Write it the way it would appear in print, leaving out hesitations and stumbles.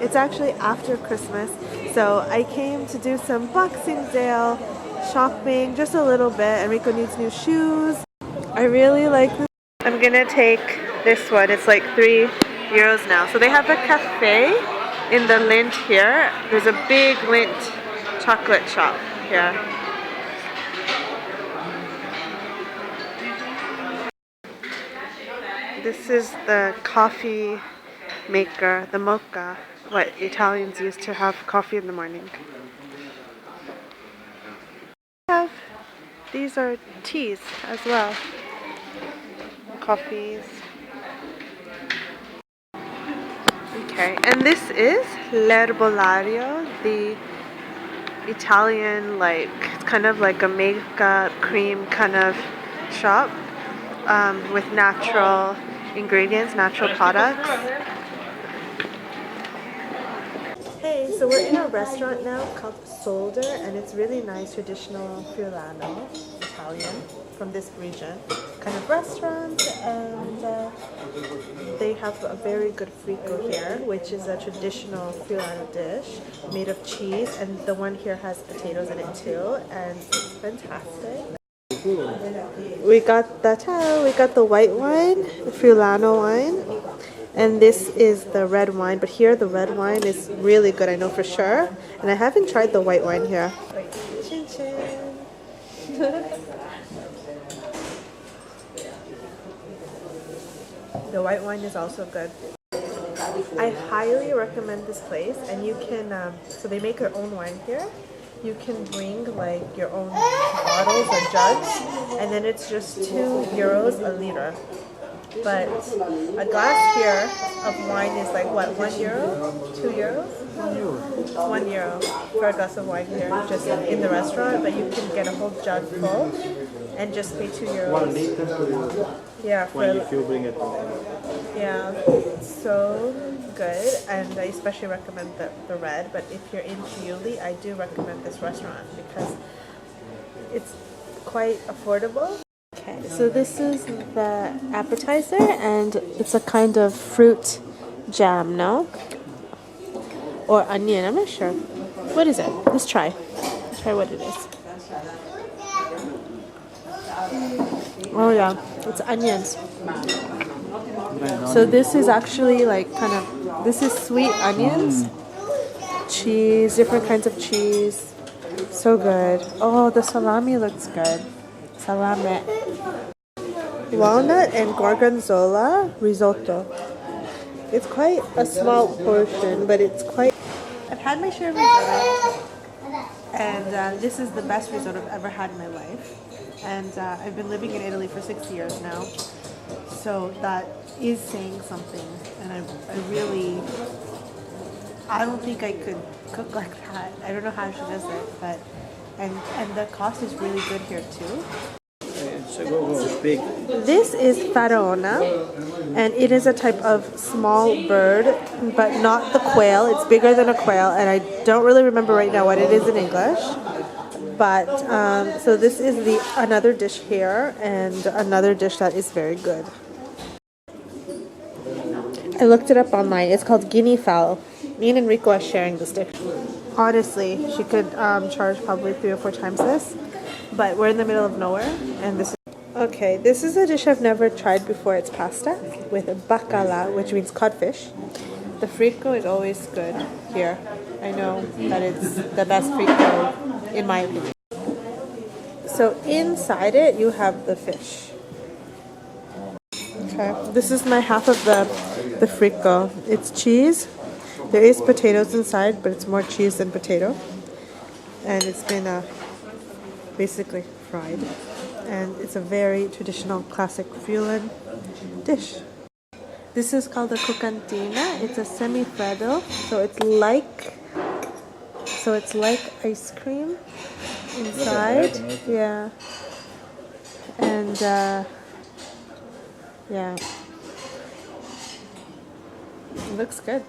It's actually after Christmas, so I came to do some Boxing Day shopping, just a little bit. Enrico needs new shoes. I really like this. I'm gonna take this one. It's like €3 now. So they have a cafe in the Lindt here. There's a big Lindt chocolate shop here. This is the coffee maker, the mocha, what Italians use to have coffee in the morning. These are teas as well. Coffees. Okay, and this is L'Herbolario, the Italian, like, it's kind of like a makeup cream kind of shop with natural ingredients, natural products. Hey, so we're in a restaurant now called Solder, and it's really nice, traditional Friulano, Italian, from this region kind of restaurant, and they have a very good frico here, which is a traditional Friulano dish made of cheese, and the one here has potatoes in it too, and it's fantastic. We got the white wine, the Friulano wine, and this is the red wine, but here the red wine is really good, I know for sure, and I haven't tried the white wine here. Chin chin. The white wine is also good. I highly recommend this place, and you can, so they make their own wine here. You can bring like your own bottles or jugs, and then it's just €2 a liter. But a glass here of wine is like what, €1? €2? €1 for a glass of wine here, just in the restaurant. But you can get a whole jug full and just pay €2. 1 liter. Yeah, if you bring it. Yeah, so good, and I especially recommend the red. But if you're in Friuli, I do recommend this restaurant because it's quite affordable. Okay, so this is the appetizer, and it's a kind of fruit jam, no? Or onion, I'm not sure. What is it? Let's try. Let's try what it is. Oh yeah, it's onions. So this is actually like kind of, this is sweet onions, cheese, different kinds of cheese. So good. Oh, the salami looks good. Salame. Walnut and gorgonzola risotto. It's quite a small portion, but it's quite... I've had my share of risotto, and this is the best risotto I've ever had in my life. And I've been living in Italy for 6 years now, so that is saying something. And I don't think I could cook like that. I don't know how she does it, but and the cost is really good here too. It's big. This is faraona, and it is a type of small bird, but not the quail. It's bigger than a quail, and I don't really remember right now what it is in English. But so this is another dish here, and another dish that is very good. I looked it up online. It's called guinea fowl. Me and Enrico are sharing this dish. Honestly, she could charge probably 3 or 4 times this, but we're in the middle of nowhere, and this is... Okay, this is a dish I've never tried before. It's pasta with bacala, which means codfish. The frico is always good here. I know that it's the best frico in my opinion. So inside it, you have the fish. Okay, this is my half of the frico. It's cheese. There is potatoes inside, but it's more cheese than potato. And it's been basically fried. And it's a very traditional, classic Friulan dish. This is called a crocantina. It's a semi-freddo, so it's like ice cream inside. Yeah. And yeah. It looks good.